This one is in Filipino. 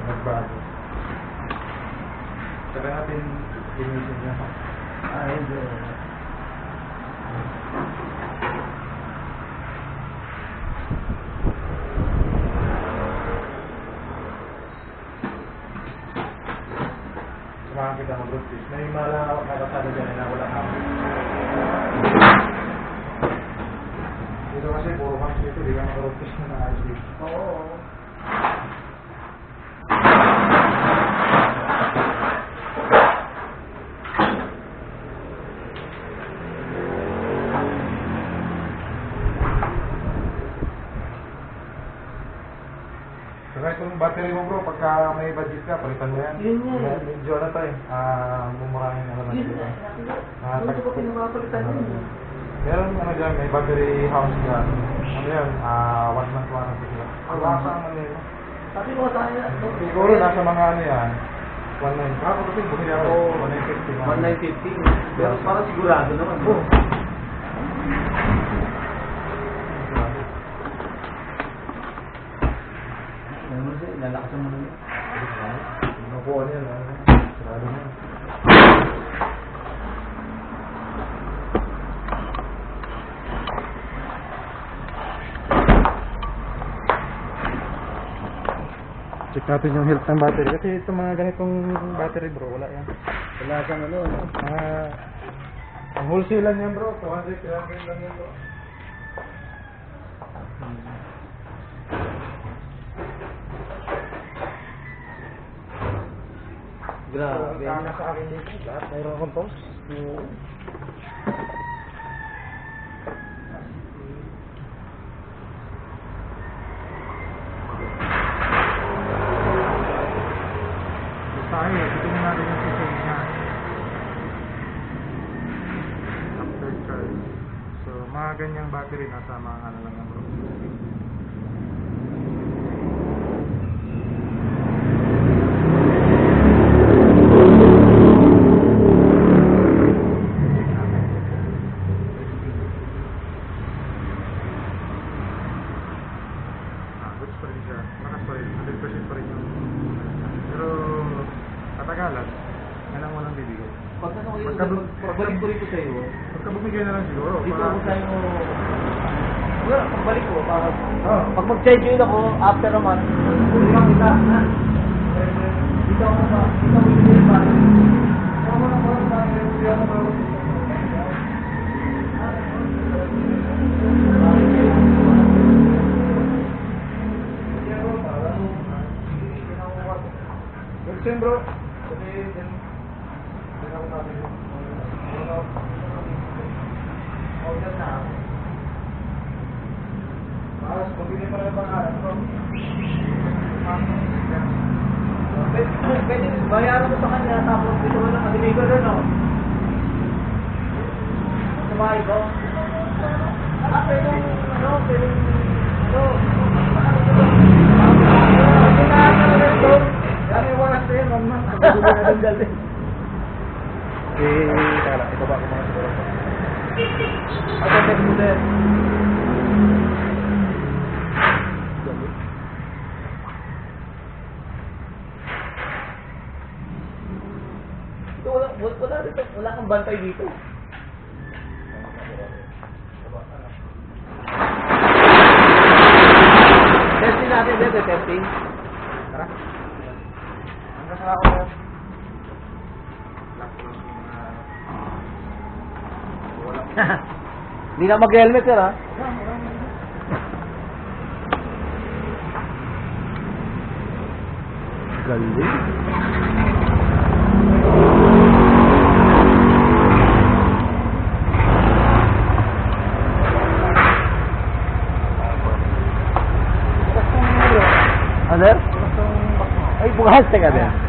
Nagbago. Sabi natin linisin niya. Hindi. Samahan kita mag-road fish. May malawak na kasada dyan na wala kami. Dito kasi puro kami dito. Di ka mag-road fish na naayos dito. Oo. Saka itong battery mo bro, pagka may budget ka, palitan mo yan. Yun yan. Medyo ano tayo, mumurahin naman Yun dito. na. Gusto ko pinapapalitan yun. Meron ano dyan, may battery house dyan. Ano yan, 1 month warranty sila. Ang lasa ang ano yun. Sabi ko sa akin, Siguro nasa mga ano yan, 1.9. Ako kasi bumili ako, 1.950. 1,950. Pero parang sigurado naman. Oo. Lalakasan mo na yun. Nakuha niya na. Sarado na. Check natin yung health ng battery. Kasi itong mga ganitong battery bro, wala yan. Wala kang ano. Ang wholesale lang yan bro, 200, 300 lang yan bro. Grabe. Ang sa akin dito, lahat mayroon akong post. Tayo, titingnan natin yung system niya. After charge. So, mga ganyang battery nasa mga ano lang yan bro. Goods pa rin siya. Lakas pa rin. 100% pa rin yung pero katagalan, yan ang walang bibigay. Pag ano kayo, pagbalik ko rito sa iyo, Pagka bumigay na lang siguro. dito ako sa iyo, wala, pagbalik ko, para, pag mag-schedule ako, after a month, hindi lang kita, ha? Dito ako ba, dito ako yung para. Tama na po, hindi ako bro. Good bro. Kasi din ako natin. Order na ako. Mas, pabili pa rin pangalan bro. Pwede, bayaran ko sa kanya, tapos dito ko lang nag-deliver na, no? Sa bahay ko. Pwede, ano, pwede, Kami waras na yun, man. Tala, ibaba ko mga siguro. Ako, text mo din. Ito, wala kang bantay dito. Testing natin dito, testing. Tara. Hanggang sa ako yan. Hindi na mag-helmet sir, ha? Galing. Ano? Ay, bukas ka din.